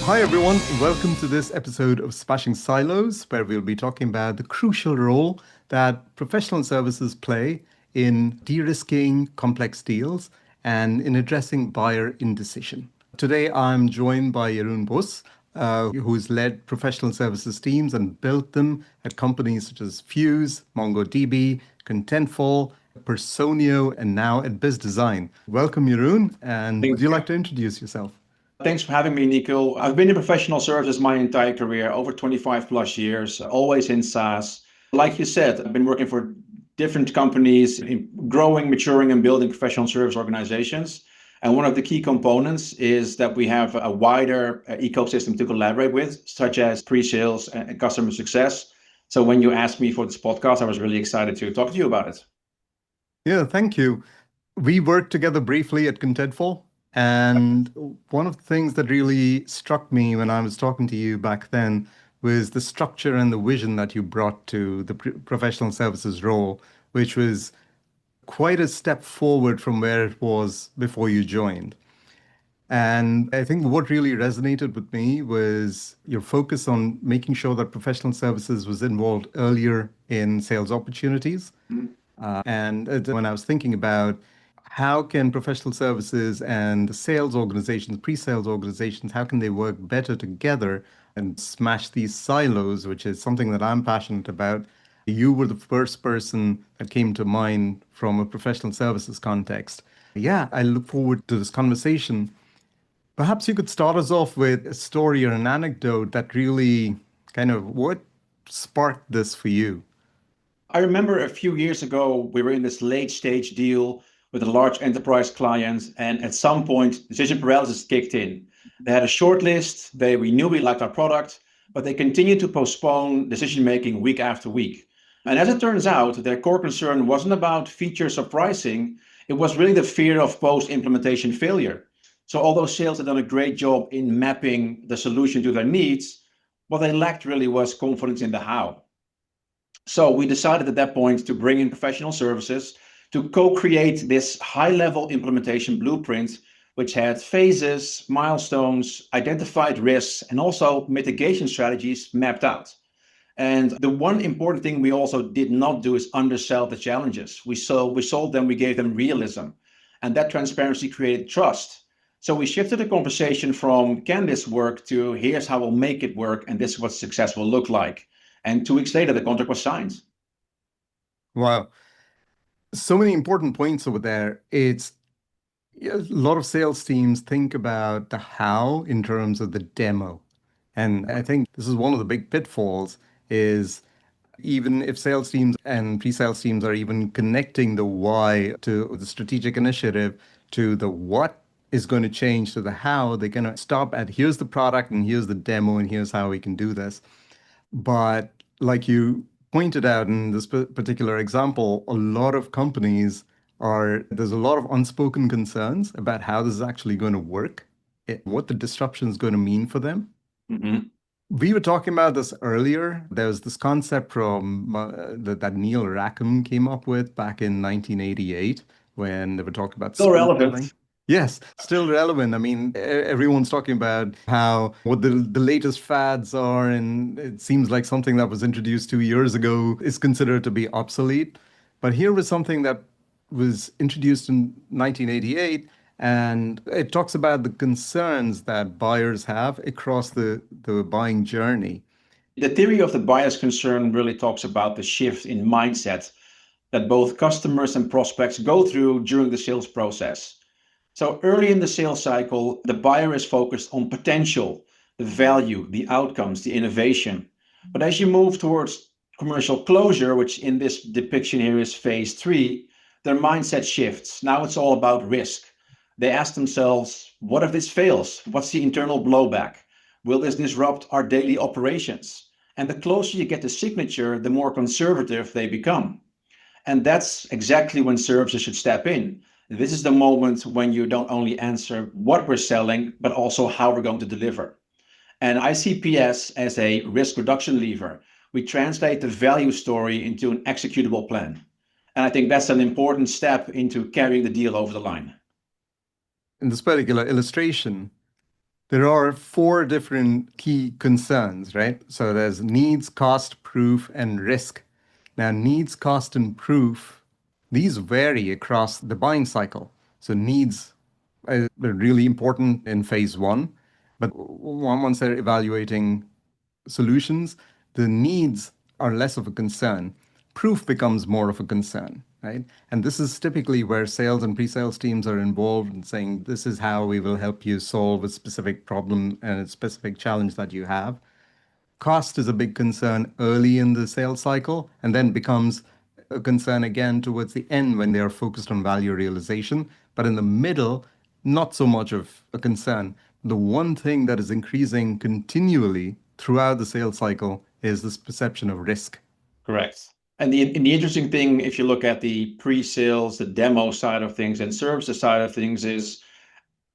Hi, everyone. Welcome to this episode of Smashing Silos, where we'll be talking about the crucial role that professional services play in de-risking complex deals and in addressing buyer indecision. Today, I'm joined by Jeroen, who's led professional services teams and built them at companies such as Fuse, MongoDB, Contentful, Personio, and now at BizDesign. Welcome, Jeroen, and would Thank you you. like to introduce yourself? Thanks for having me, Nico. I've been in professional services my entire career, over 25 plus years, always in SaaS. Like you said, I've been working for different companies, in growing, maturing, and building professional service organizations. And one of the key components is that we have a wider ecosystem to collaborate with, such as pre-sales and customer success. So when you asked me for this podcast, I was really excited to talk to you about it. Yeah, thank you. We worked together briefly at Contentful, and one of the things that really struck me when I was talking to you back then was the structure and the vision that you brought to the professional services role, which was quite a step forward from where it was before you joined. And I think what really resonated with me was your focus on making sure that professional services was involved earlier in sales opportunities. And when I was thinking about how can professional services and sales organizations, pre-sales organizations, how can they work better together and smash these silos, which is something that I'm passionate about. You were the first person that came to mind from a professional services context. Yeah, I look forward to this conversation. Perhaps you could start us off with a story or an anecdote that really kind of what sparked this for you? I remember a few years ago, we were in this late stage deal with a large enterprise client, and at some point, decision paralysis kicked in. They had a short list, we knew we liked our product, but they continued to postpone decision making week after week. And as it turns out, their core concern wasn't about features or pricing, it was really the fear of post implementation failure. So, although sales had done a great job in mapping the solution to their needs, what they lacked really was confidence in the how. So we decided at that point to bring in professional services to co-create this high-level implementation blueprint, which had phases, milestones, identified risks, and also mitigation strategies mapped out. And the one important thing we also did not do is undersell the challenges. We sold them, we gave them realism, and that transparency created trust. So we shifted the conversation from can this work to here's how we'll make it work, and this is what success will look like. And 2 weeks later, the contract was signed. Wow. So many important points over there. It's yeah, a lot of sales teams think about the how in terms of the demo. And I think this is one of the big pitfalls is even if sales teams and pre-sales teams are even connecting the why to the strategic initiative to the what is going to change to the how, they're going to stop at here's the product and here's the demo and here's how we can do this. But like you pointed out in this particular example, a lot of companies there's a lot of unspoken concerns about how this is actually going to work, what the disruption is going to mean for them. Mhm. We were talking about this earlier. There was this concept from that Neil Rackham came up with back in 1988 when they were talking about Still storytelling. relevant. Yes, still relevant. I mean, everyone's talking about how what the latest fads are, and it seems like something that was introduced 2 years ago is considered to be obsolete. But here was something that was introduced in 1988, and it talks about the concerns that buyers have across the buying journey. The theory of the bias concern really talks about the shift in mindset that both customers and prospects go through during the sales process. So early in the sales cycle, the buyer is focused on potential, the value, the outcomes, the innovation. But as you move towards commercial closure, which in this depiction here is phase three, their mindset shifts. Now it's all about risk. They ask themselves, what if this fails? What's the internal blowback? Will this disrupt our daily operations? And the closer you get to signature, the more conservative they become. And that's exactly when services should step in. This is the moment when you don't only answer what we're selling, but also how we're going to deliver. And I see PS as a risk reduction lever. We translate the value story into an executable plan. And I think that's an important step into carrying the deal over the line. In this particular illustration, There are four different key concerns, right? So there's needs, cost, proof, and risk. Now, needs, cost, and proof, these vary across the buying cycle. So needs are really important in phase one, but once they're evaluating solutions, the needs are less of a concern. Proof becomes more of a concern, right? And this is typically where sales and pre-sales teams are involved in saying, this is how we will help you solve a specific problem and a specific challenge that you have. Cost is a big concern early in the sales cycle and then becomes a concern again towards the end when they are focused on value realization. But in the middle, not so much of a concern. The one thing that is increasing continually throughout the sales cycle is this perception of risk. Correct. And the interesting thing, if you look at the pre-sales, the demo side of things, and services side of things, is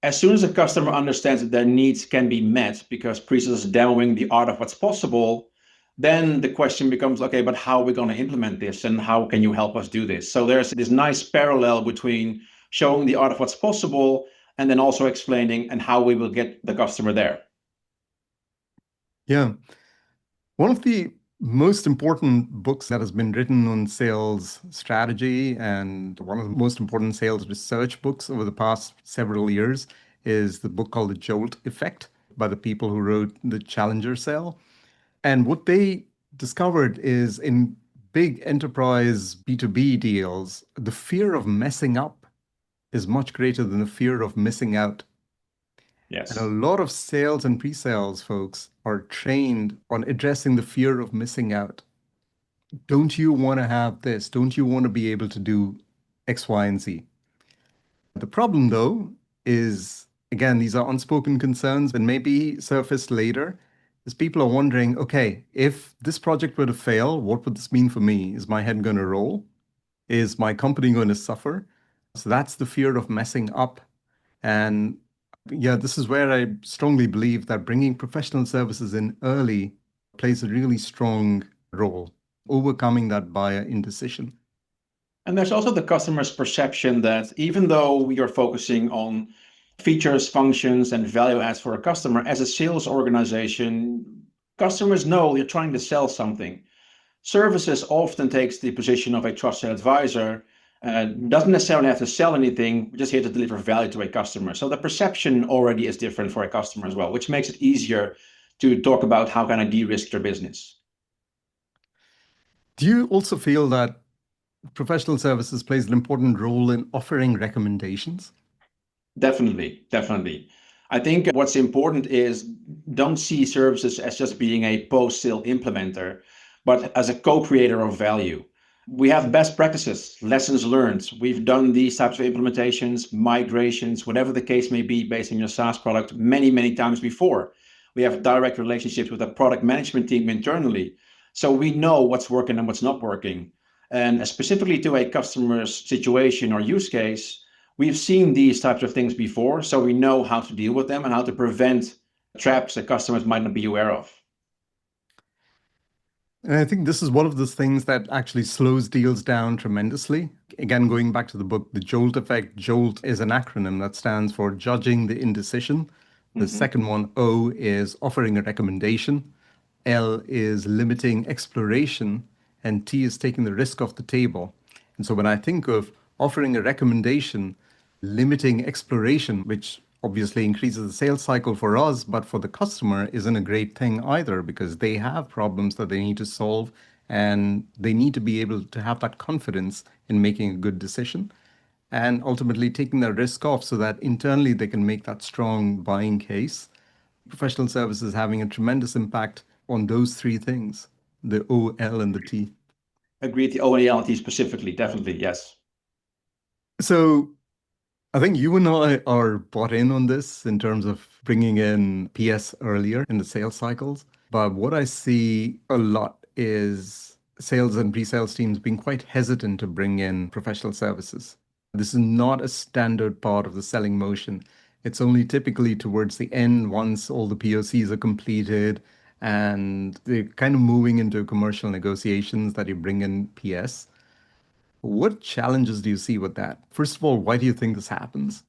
as soon as a customer understands that their needs can be met because pre-sales is demoing the art of what's possible, then the question becomes, okay, but how are we going to implement this and how can you help us do this? So there's this nice parallel between showing the art of what's possible and then also explaining and how we will get the customer there. Yeah. One of the most important books that has been written on sales strategy and one of the most important sales research books over the past several years is the book called The Jolt Effect by the people who wrote The Challenger Sale. And what they discovered is in big enterprise B2B deals, the fear of messing up is much greater than the fear of missing out. And a Yes. lot of sales and pre-sales folks are trained on addressing the fear of missing out. Don't you want to have this? Don't you want to be able to do X, Y, and Z? The problem, though, is again, these are unspoken concerns and maybe surfaced later, is people are wondering, okay, if this project were to fail, what would this mean for me? Is my head going to roll? Is my company going to suffer? So that's the fear of messing up. And yeah, this is where I strongly believe that bringing professional services in early plays a really strong role, overcoming that buyer indecision. And there's also the customer's perception that even though we are focusing on features, functions, and value adds for a customer, as a sales organization, customers know you're trying to sell something. Services often takes the position of a trusted advisor, doesn't necessarily have to sell anything, we're just here to deliver value to a customer. So the perception already is different for a customer as well, which makes it easier to talk about how can I de-risk their business. Do you also feel that professional services plays an important role in offering recommendations? Definitely, definitely. I think what's important is don't see services as just being a post-sale implementer, but as a co-creator of value. We have best practices, lessons learned. We've done these types of implementations, migrations, whatever the case may be based on your SaaS product many, many times before. We have direct relationships with a product management team internally. So we know what's working and what's not working. And specifically to a customer's situation or use case, we've seen these types of things before, so we know how to deal with them and how to prevent traps that customers might not be aware of. And I think this is one of those things that actually slows deals down tremendously. Again, going back to the book, The Jolt Effect, Jolt is an acronym that stands for judging the indecision. The Mhm. second one, O, is offering a recommendation. L is limiting exploration. And T is taking the risk off the table. And so when I think of offering a recommendation, limiting exploration, which obviously increases the sales cycle for us, but for the customer isn't a great thing either because they have problems that they need to solve and they need to be able to have that confidence in making a good decision and ultimately taking that risk off so that internally they can make that strong buying case. Professional services having a tremendous impact on those three things, the O, L, and the T. Agreed, the OELT specifically, definitely, yes. So I think you and I are bought in on this in terms of bringing in PS earlier in the sales cycles. But what I see a lot is sales and pre-sales teams being quite hesitant to bring in professional services. This is not a standard part of the selling motion. It's only typically towards the end once all the POCs are completed and they're kind of moving into commercial negotiations that you bring in PS. What challenges do you see with that? First of all, why do you think this happens?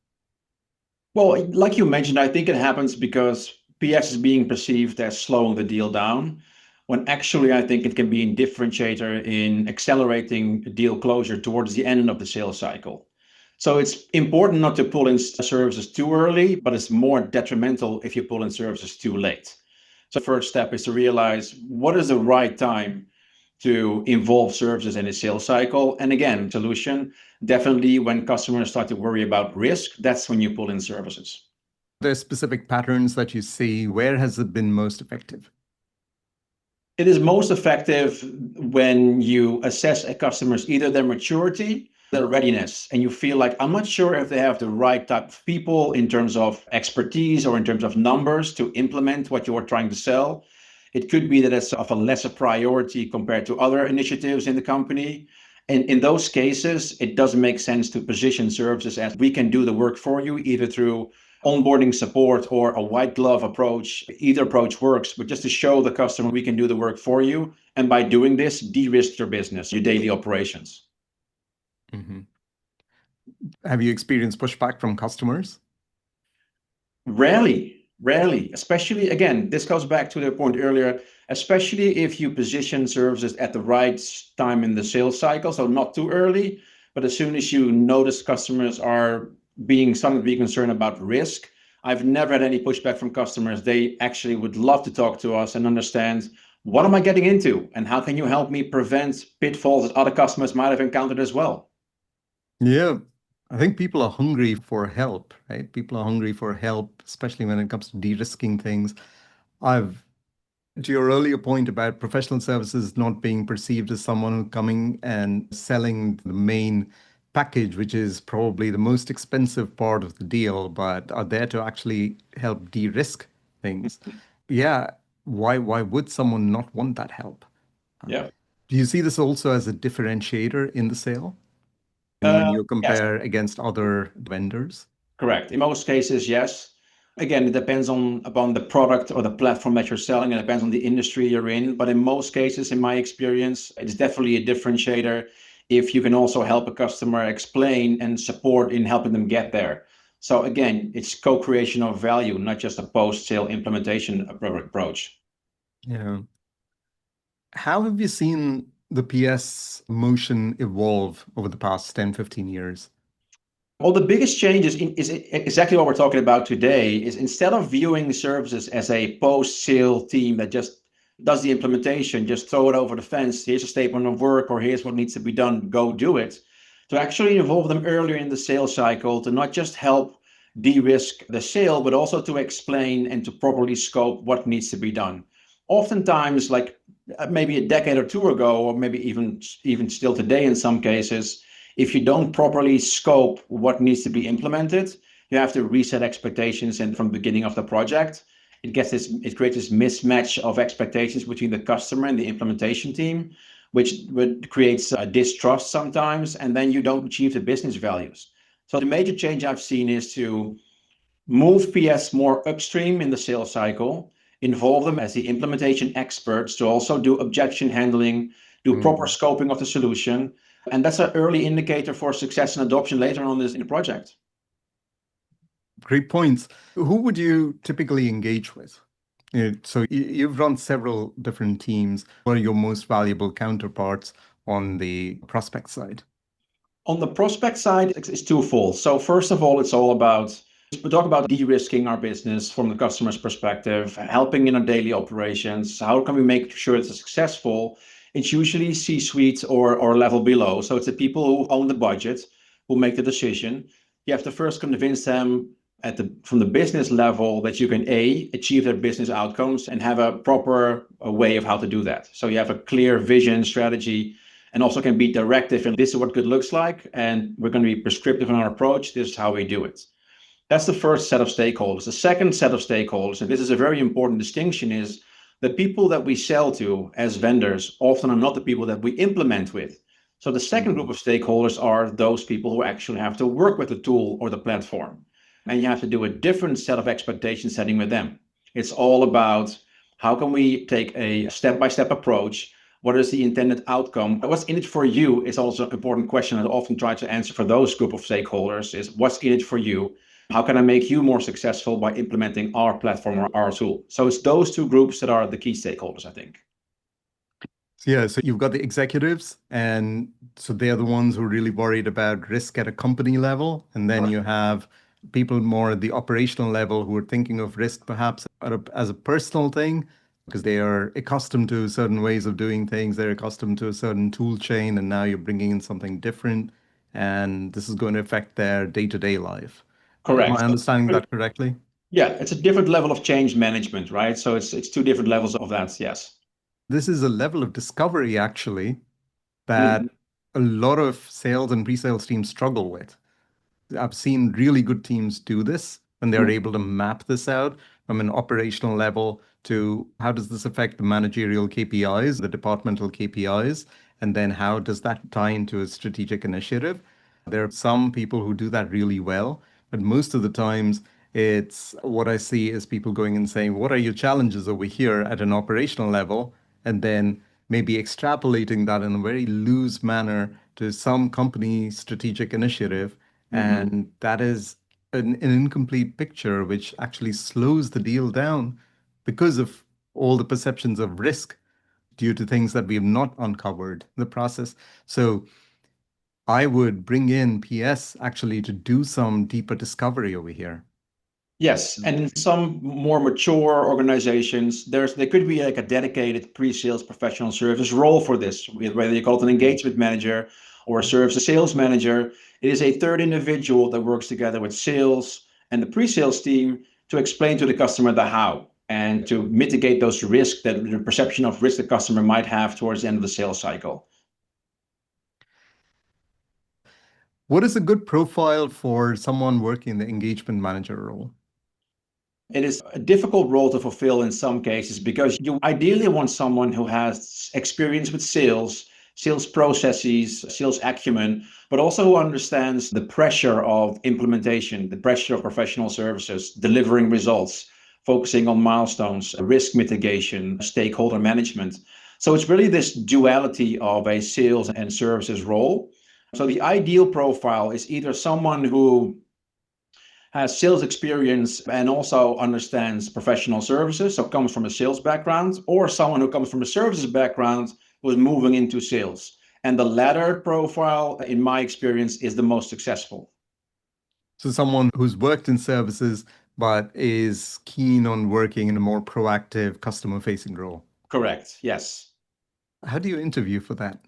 Well, like you mentioned, I think it happens because PS is being perceived as slowing the deal down, when actually I think it can be a differentiator in accelerating deal closure towards the end of the sales cycle. So it's important not to pull in services too early, but it's more detrimental if you pull in services too late. So the first step is to realize what is the right time to involve services in a sales cycle. And again, solution, definitely when customers start to worry about risk, that's when you pull in services. There's specific patterns that you see. Where has it been most effective? It is most effective when you assess a customer's either their maturity, their readiness, and you feel like, I'm not sure if they have the right type of people in terms of expertise or in terms of numbers to implement what you're trying to sell. It could be that it's of a lesser priority compared to other initiatives in the company. And in those cases, it doesn't make sense to position services as we can do the work for you, either through onboarding support or a white glove approach. Either approach works, but just to show the customer we can do the work for you. And by doing this, de-risk your business, your daily operations. Mhm. Have you experienced pushback from customers? Rarely, rarely, especially again, this goes back to the point earlier, especially if you position services at the right time in the sales cycle. So not too early, but as soon as you notice customers are being starting to be concerned about risk. I've never had any pushback from customers. They actually would love to talk to us and understand what am I getting into and how can you help me prevent pitfalls that other customers might have encountered as well. Yeah, I think people are hungry for help, right? People are hungry for help, especially when it comes to de-risking things. I've To your earlier point about professional services not being perceived as someone coming and selling the main package, which is probably the most expensive part of the deal, but are there to actually help de-risk things. Yeah, why would someone not want that help? Yeah. Do you see this also as a differentiator in the sale? And when you Yes. compare against other vendors? Correct. In most cases, yes. Again, it depends on upon the product or the platform that you're selling. It depends on the industry you're in. But in most cases, in my experience, it's definitely a differentiator if you can also help a customer explain and support in helping them get there. So again, it's co-creation of value, not just a post-sale implementation approach. Yeah. How have you seen the PS motion evolve over the past 10, 15 years? Well, the biggest change is exactly what we're talking about today, is instead of viewing services as a post-sale team that just does the implementation, just throw it over the fence, here's a statement of work, or here's what needs to be done, go do it, to actually involve them earlier in the sales cycle, to not just help de-risk the sale, but also to explain and to properly scope what needs to be done. Oftentimes, like maybe a decade or two ago, or maybe even still today in some cases, if you don't properly scope what needs to be implemented, you have to reset expectations and from the beginning of the project. It creates this mismatch of expectations between the customer and the implementation team, which creates distrust sometimes, and then you don't achieve the business values. So the major change I've seen is to move PS more upstream in the sales cycle, involve them as the implementation experts to also do objection handling, do proper Mm, scoping of the solution. And that's an early indicator for success and adoption later on in the project. great points. Who would you typically engage with? So you've run several different teams. What are your most valuable counterparts on the prospect side? On the prospect side, it's twofold. So first of all, it's all about we talk about de-risking our business from the customer's perspective, helping in our daily operations. How can we make sure it's successful? It's usually C-suite or level below. So it's the people who own the budget who make the decision. You have to first convince them from the business level that you can achieve their business outcomes and have a proper way of how to do that. So you have a clear vision, strategy, and also can be directive. And this is what good looks like. And we're going to be prescriptive in our approach. This is how we do it. That's the first set of stakeholders. The second set of stakeholders, and this is a very important distinction, is the people that we sell to as vendors often are not the people that we implement with. So the second group of stakeholders are those people who actually have to work with the tool or the platform. And you have to do a different set of expectation setting with them. It's all about how can we take a step-by-step approach. What is the intended outcome? What's in it for you is also an important question I often try to answer for those group of stakeholders is what's in it for you? How can I make you more successful by implementing our platform or our tool? So it's those two groups that are the key stakeholders, I think. Yeah, so you've got the executives, and so they're the ones who are really worried about risk at a company level. And then you have people more at the operational level who are thinking of risk perhaps as a personal thing because they are accustomed to certain ways of doing things. They're accustomed to a certain tool chain, and now you're bringing in something different, and this is going to affect their day-to-day life. Am I Correct. understanding that correctly? Yeah, it's a different level of change management, right? So it's two different levels of that. Yes. This is a level of discovery, actually, that Mhm. a lot of sales and pre-sales teams struggle with. I've seen really good teams do this and they're able to map this out from an operational level to how does this affect the managerial KPIs, the departmental KPIs, and then how does that tie into a strategic initiative? There are some people who do that really well, but most of the times it's what I see is people going and saying, what are your challenges over here at an operational level? And then maybe extrapolating that in a very loose manner to some company strategic initiative. Mhm. And that is an incomplete picture, which actually slows the deal down because of all the perceptions of risk due to things that we have not uncovered in the process. So I would bring in PS actually to do some deeper discovery over here. Yes, and in some more mature organizations, there could be like a dedicated pre-sales professional service role for this, whether you call it an engagement manager or a service sales manager. It is a third individual that works together with sales and the pre-sales team to explain to the customer the how and to mitigate those risks that the perception of risk the customer might have towards the end of the sales cycle. What is a good profile for someone working the engagement manager role? It is a difficult role to fulfill in some cases because you ideally want someone who has experience with sales, sales processes, sales acumen, but also who understands the pressure of implementation, the pressure of professional services, delivering results, focusing on milestones, risk mitigation, stakeholder management. So it's really this duality of a sales and services role. So the ideal profile is either someone who has sales experience and also understands professional services, so comes from a sales background, or someone who comes from a services background who is moving into sales. And the latter profile, in my experience, is the most successful. So someone who's worked in services but is keen on working in a more proactive customer-facing role. Correct. Yes. How do you interview for that?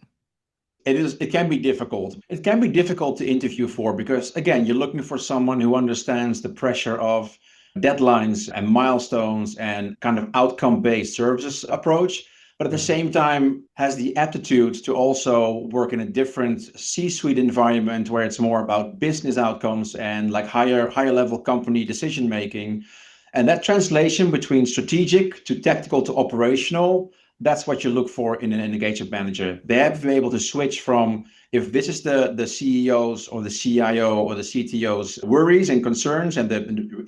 It can be difficult. It can be difficult to interview for because again, you're looking for someone who understands the pressure of deadlines and milestones and kind of outcome-based services approach, but at the same time has the aptitude to also work in a different C-suite environment where it's more about business outcomes and like higher level company decision making. And that translation between strategic to tactical to operational, that's what you look for in an engagement manager. They have to be able to switch from if this is the CEO's or the CIO or the CTO's worries and concerns and the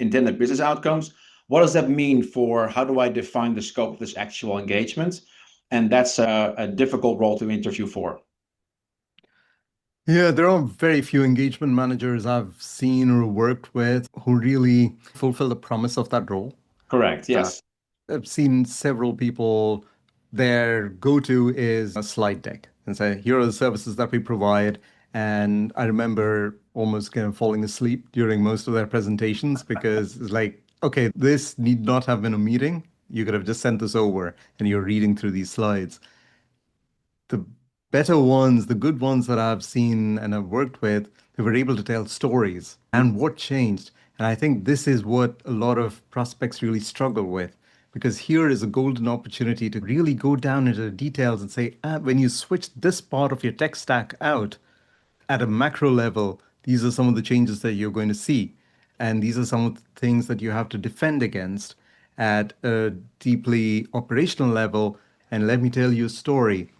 intended business outcomes, what does that mean for how do I define the scope of this actual engagement? And that's a difficult role to interview for. Yeah, there are very few engagement managers I've seen or worked with who really fulfill the promise of that role. Correct. Uh, Yes. I've seen several people, their go-to is a slide deck and say, here are the services that we provide. And I remember almost kind of falling asleep during most of their presentations because it's like, okay, this need not have been a meeting. You could have just sent this over and you're reading through these slides. The better ones, the good ones that I've seen and have worked with, they were able to tell stories and what changed. And I think this is what a lot of prospects really struggle with because here is a golden opportunity to really go down into the details and say, when you switch this part of your tech stack out, at a macro level, these are some of the changes that you're going to see. And these are some of the things that you have to defend against at a deeply operational level. And let me tell you a story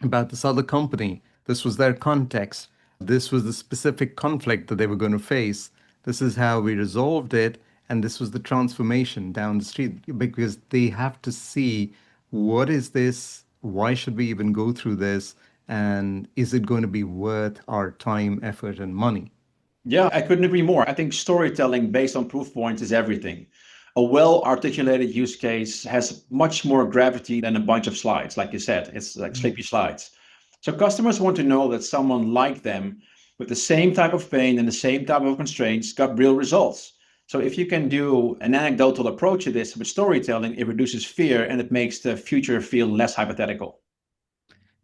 about this other company. This was their context. This was the specific conflict that they were going to face. This is how we resolved it. And this was the transformation down the street because they have to see what is this? Why should we even go through this? And is it going to be worth our time, effort, and money? Yeah, I couldn't agree more. I think storytelling based on proof points is everything. A well-articulated use case has much more gravity than a bunch of slides. Like you said, it's like Mm. sleepy slides. So customers want to know that someone like them with the same type of pain and the same type of constraints got real results. So if you can do an anecdotal approach to this with storytelling, it reduces fear and it makes the future feel less hypothetical.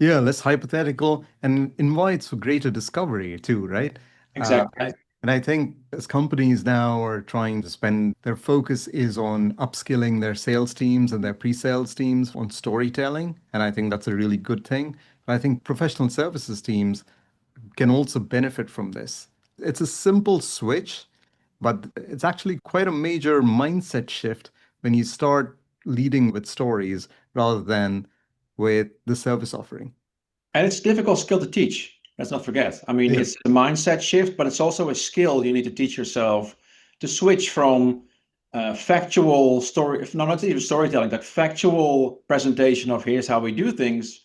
Yeah, less hypothetical and invites for greater discovery too, right? Exactly. And I think as companies now are trying to spend their focus is on upskilling their sales teams and their pre-sales teams on storytelling. And I think that's a really good thing. But I think professional services teams can also benefit from this. It's a simple switch, but it's actually quite a major mindset shift when you start leading with stories rather than with the service offering. And it's a difficult skill to teach. Let's not forget. I mean, Yeah. it's a mindset shift, but it's also a skill you need to teach yourself to switch from factual story, if not even storytelling, like factual presentation of here's how we do things,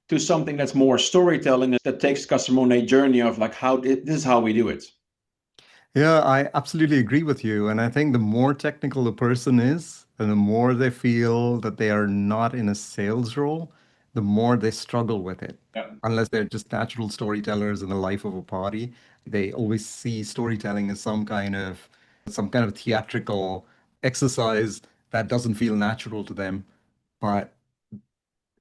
to something that's more storytelling that takes the customer on a journey of like this is how we do it. Yeah, I absolutely agree with you. And I think the more technical a person is, and the more they feel that they are not in a sales role, the more they struggle with it. Yeah. Unless they're just natural storytellers in the life of a party, they always see storytelling as some kind of theatrical exercise that doesn't feel natural to them. But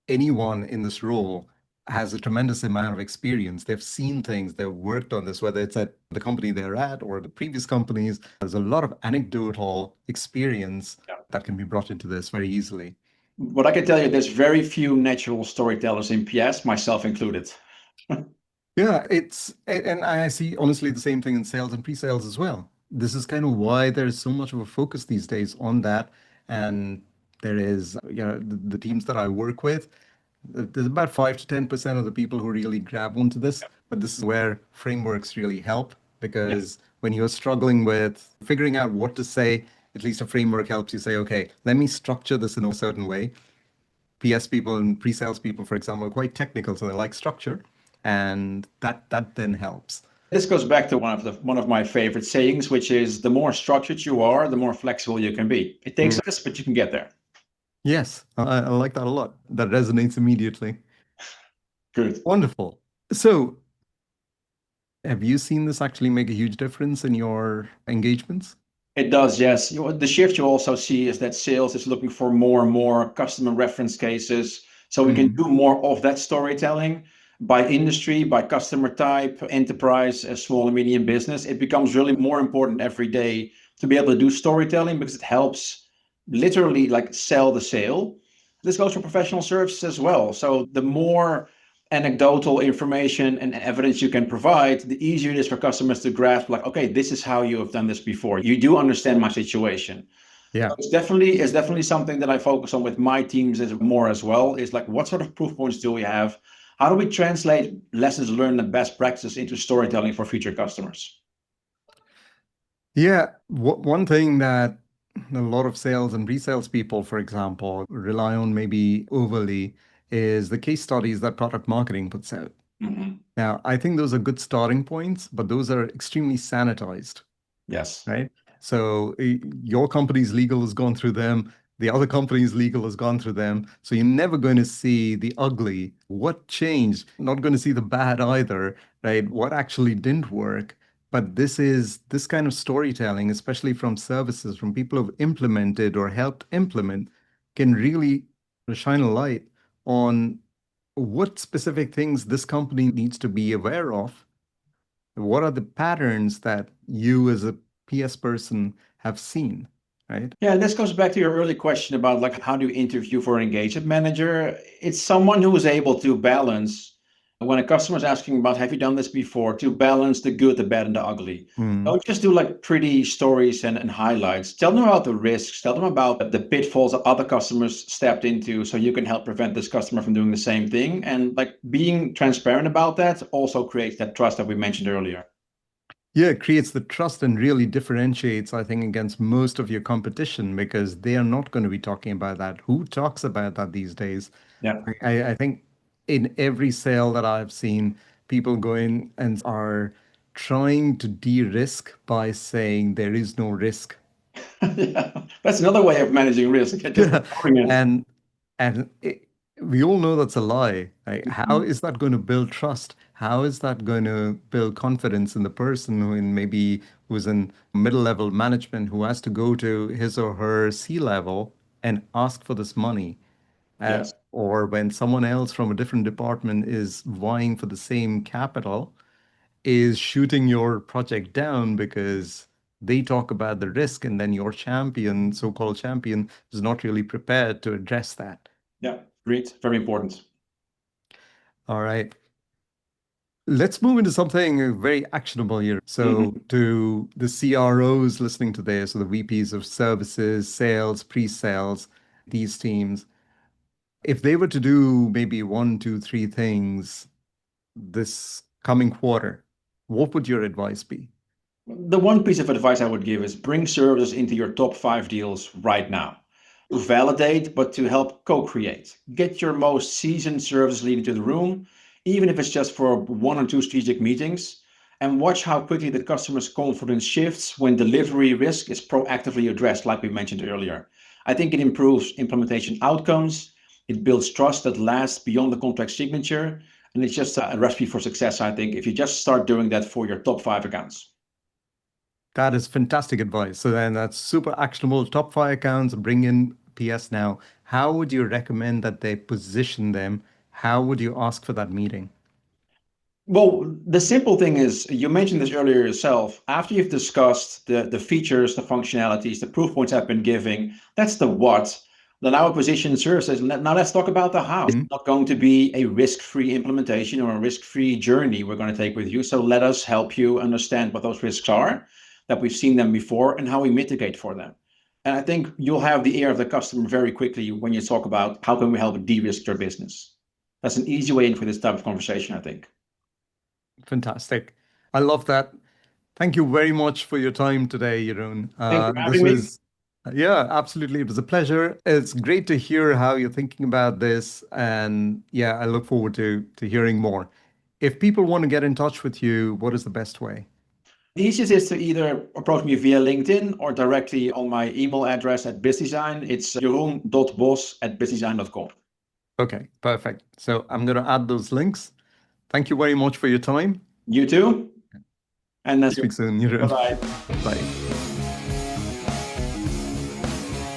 anyone in this role has a tremendous amount of experience. They've seen things, they've worked on this, whether it's at the company they're at or the previous companies. There's a lot of anecdotal experience that can be brought into this very easily. What I can tell you, there's very few natural storytellers in PS, myself included. Yeah, and I see honestly the same thing in sales and pre-sales as well. This is kind of why there's so much of a focus these days on that. And there is, the teams that I work with, there's about 5 to 10% of the people who really grab onto this. But this is where frameworks really help Yeah. because when you're struggling with figuring out what to say, at least a framework helps you say, okay, let me structure this in a certain way. PS people and pre-sales people, for example, are quite technical, so they like structure, and that then helps. This goes back to one of my favorite sayings, which is the more structured you are, the more flexible you can be. It takes Mm. less, but you can get there. Yes, I like that a lot. That resonates immediately. Good. Wonderful. So, have you seen this actually make a huge difference in your engagements? It does, yes. The shift you also see is that sales is looking for more and more customer reference cases. So we can Mm. do more of that storytelling by industry, by customer type, enterprise, small and medium business. It becomes really more important every day to be able to do storytelling because it helps literally like sell the sale. This goes for professional services as well. So the more anecdotal information and evidence you can provide, the easier it is for customers to grasp, like, okay, this is how you have done this before. You do understand my situation. Yeah. It's definitely something that I focus on with my teams is more as well. Is like what sort of proof points do we have? How do we translate lessons learned and best practices into storytelling for future customers? Yeah, one thing that a lot of sales and pre-sales people, for example, rely on maybe overly is the case studies that product marketing puts out. Mhm. Now, I think those are good starting points, but those are extremely sanitized, Yes. right? So your company's legal has gone through them, the other company's legal has gone through them. So you're never going to see the ugly. What changed? Not going to see the bad either, right? What actually didn't work. But this kind of storytelling, especially from services, from people who've implemented or helped implement, can really shine a light on what specific things this company needs to be aware of. What are the patterns that you as a PS person have seen, right? Yeah, this goes back to your early question about like how do you interview for an engagement manager? It's someone who is able to balance when a customer is asking about have you done this before, to balance the good, the bad, and the ugly. Mm. Don't just do like pretty stories and highlights. Tell them about the risks, tell them about the pitfalls that other customers stepped into so you can help prevent this customer from doing the same thing. And like being transparent about that also creates that trust that we mentioned earlier. Yeah, it creates the trust and really differentiates, I think, against most of your competition because they are not going to be talking about that. Who talks about that these days? Yeah. I think in every sale that I've seen, people go in and are trying to de-risk by saying there is no risk. Yeah, that's another way of managing risk. Just ignoring it. And and we all know that's a lie. Like, how Mhm. is that going to build trust? How is that going to build confidence in the person who in maybe who's in middle level management who has to go to his or her C level and ask for this money? Yes. Or when someone else from a different department is vying for the same capital, is shooting your project down because they talk about the risk and then your champion, so-called champion, is not really prepared to address that. Yeah. Great. Very important. All right. Let's move into something very actionable here. So, Mhm. to the CROs listening to this, or the VPs of services, sales, pre-sales, these teams, if they were to do maybe one, two, three things this coming quarter, what would your advice be? The one piece of advice I would give is bring services into your top 5 deals right now. To validate, but to help co-create. Get your most seasoned service lead into the room, even if it's just for 1 or 2 strategic meetings, and watch how quickly the customer's confidence shifts when delivery risk is proactively addressed, like we mentioned earlier. I think it improves implementation outcomes, it builds trust that lasts beyond the contract signature, and it's just a recipe for success, I think, if you just start doing that for your top 5 accounts. That is fantastic advice. So then that's super actionable. Top five accounts, bring in PS now. How would you recommend that they position them? How would you ask for that meeting? Well, the simple thing is, you mentioned this earlier yourself. After you've discussed the features, the functionalities, the proof points I've been giving, that's the what. Then our position services. Now let's talk about the how. It's Mhm. not going to be a risk-free implementation or a risk-free journey we're going to take with you. So let us help you understand what those risks are, that we've seen them before, and how we mitigate for them. And I think you'll have the ear of the customer very quickly when you talk about how can we help de-risk your business. That's an easy way in for this type of conversation, I think. Fantastic. I love that. Thank you very much for your time today, Jeroen. Thanks for This having me. was, yeah, absolutely. It was a pleasure. It's great to hear how you're thinking about this. And yeah, I look forward to hearing more. If people want to get in touch with you, what is the best way? The easiest is to either approach me via LinkedIn or directly on my email address at BizDesign. It's jeroen.bos@bizdesign.com. Okay, perfect. So I'm going to add those links. Thank you very much for your time. You too, and see you. Speak soon, Jeroen. Bye-bye. Bye.